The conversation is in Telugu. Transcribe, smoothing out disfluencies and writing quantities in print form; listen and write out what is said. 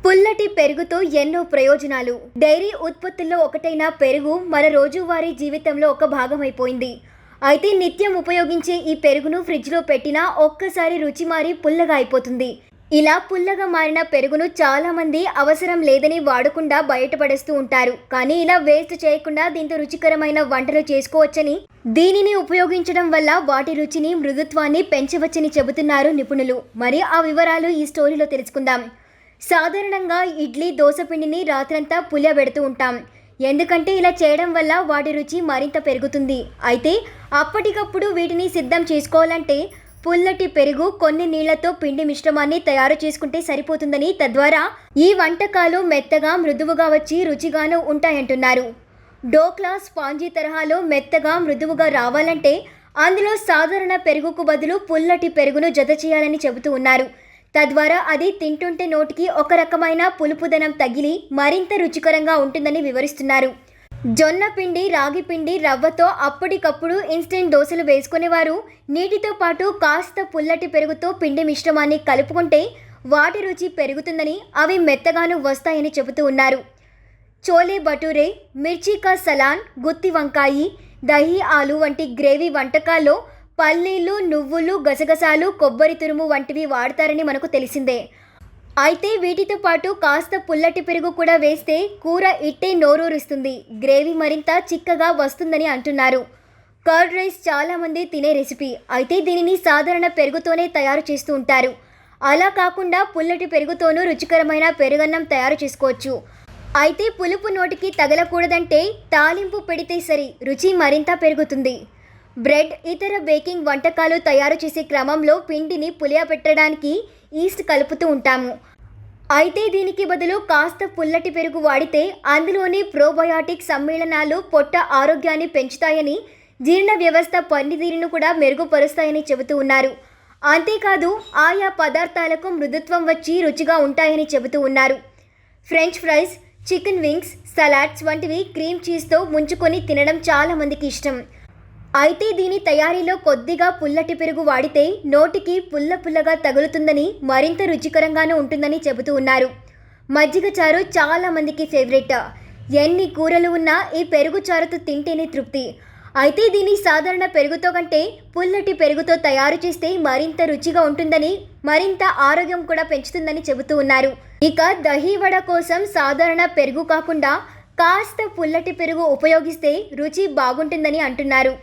పుల్లటి పెరుగుతో ఎన్నో ప్రయోజనాలు. డైరీ ఉత్పత్తుల్లో ఒకటైన పెరుగు మన రోజువారీ జీవితంలో ఒక భాగమైపోయింది. అయితే నిత్యం ఉపయోగించే ఈ పెరుగును ఫ్రిడ్జ్లో పెట్టినా ఒక్కసారి రుచి మారి పుల్లగా అయిపోతుంది. ఇలా పుల్లగా మారిన పెరుగును చాలామంది అవసరం లేదని వాడకుండా బయటపడేస్తూ ఉంటారు. కానీ ఇలా వేస్ట్ చేయకుండా దీంతో రుచికరమైన వంటలు చేసుకోవచ్చని, దీనిని ఉపయోగించడం వల్ల వాటి రుచిని, మృదుత్వాన్ని పెంచవచ్చని చెబుతున్నారు నిపుణులు. మరి ఆ వివరాలు ఈ స్టోరీలో తెలుసుకుందాం. సాధారణంగా ఇడ్లీ, దోశ పిండిని రాత్రంతా పులియబెడుతూ ఉంటాం. ఎందుకంటే ఇలా చేయడం వల్ల వాటి రుచి మరింత పెరుగుతుంది. అయితే అప్పటికప్పుడు వీటిని సిద్ధం చేసుకోవాలంటే పుల్లటి పెరుగు, కొన్ని నీళ్లతో పిండి మిశ్రమాన్ని తయారు చేసుకుంటే సరిపోతుందని, తద్వారా ఈ వంటకాలు మెత్తగా, మృదువుగా వచ్చి రుచిగాను ఉంటాయంటున్నారు. డోక్లా, స్పాంజీ తరహాలో మెత్తగా, మృదువుగా రావాలంటే అందులో సాధారణ పెరుగుకు బదులు పుల్లటి పెరుగును జత చేయాలని చెబుతూ ఉన్నారు. తద్వారా అది తింటుంటే నోటికి ఒక రకమైన పులుపుదనం తగిలి మరింత రుచికరంగా ఉంటుందని వివరిస్తున్నారు. జొన్న పిండి, రాగి పిండి, రవ్వతో అప్పటికప్పుడు ఇన్స్టెంట్ దోశలు వేసుకునేవారు నీటితో పాటు కాస్త పుల్లటి పెరుగుతో పిండి మిశ్రమాన్ని కలుపుకుంటే వాటి రుచి పెరుగుతుందని, అవి మెత్తగాను వస్తాయని చెబుతూ ఉన్నారు. చోలే భటూరే, మిర్చి కా సలాన్, గుత్తి వంకాయి, దహీ ఆలు వంటి గ్రేవీ వంటకాల్లో పల్లీలు, నువ్వులు, గసగసాలు, కొబ్బరి తురుము వంటివి వాడతారని మనకు తెలిసిందే. అయితే వీటితో పాటు కాస్త పుల్లటి పెరుగు కూడా వేస్తే కూర ఇట్టే నోరూరిస్తుంది, గ్రేవీ మరింత చిక్కగా వస్తుందని అంటున్నారు. కర్డ్ రైస్ చాలామంది తినే రెసిపీ. అయితే దీనిని సాధారణ పెరుగుతోనే తయారు చేస్తూ ఉంటారు. అలా కాకుండా పుల్లటి పెరుగుతోనూ రుచికరమైన పెరుగన్నం తయారు చేసుకోవచ్చు. అయితే పులుపు నోటికి తగలకూడదంటే తాలింపు పెడితే సరి, రుచి మరింత పెరుగుతుంది. బ్రెడ్, ఇతర బేకింగ్ వంటకాలు తయారు చేసే క్రమంలో పిండిని పులియబెట్టడానికి ఈస్ట్ కలుపుతూ ఉంటాము. అయితే దీనికి బదులు కాస్త పుల్లటి పెరుగు వాడితే అందులోని ప్రోబయాటిక్ సమ్మేళనాలు పొట్ట ఆరోగ్యాన్ని పెంచుతాయని, జీర్ణ వ్యవస్థ పనితీరును కూడా మెరుగుపరుస్తాయని చెబుతూ ఉన్నారు. అంతేకాదు ఆయా పదార్థాలకు మృదుత్వం వచ్చి రుచిగా ఉంటాయని చెబుతూ ఉన్నారు. French fries, chicken wings, salads వంటివి క్రీమ్ చీజ్తో ముంచుకొని తినడం చాలామందికి ఇష్టం. అయితే దీని తయారీలో కొద్దిగా పుల్లటి పెరుగు వాడితే నోటికి పుల్లగా తగులుతుందని, మరింత రుచికరంగానూ ఉంటుందని చెబుతూ ఉన్నారు. మజ్జిగ చారు చాలామందికి ఫేవరెట్. ఎన్ని కూరలు ఉన్నా ఈ పెరుగు చారుతో తింటేనే తృప్తి. అయితే దీని సాధారణ పెరుగుతో కంటే పుల్లటి పెరుగుతో తయారు చేస్తే మరింత రుచిగా ఉంటుందని, మరింత ఆరోగ్యం కూడా పెంచుతుందని చెబుతూ ఉన్నారు. ఇక దహీ వడ కోసం సాధారణ పెరుగు కాకుండా కాస్త పుల్లటి పెరుగు ఉపయోగిస్తే రుచి బాగుంటుందని అంటున్నారు.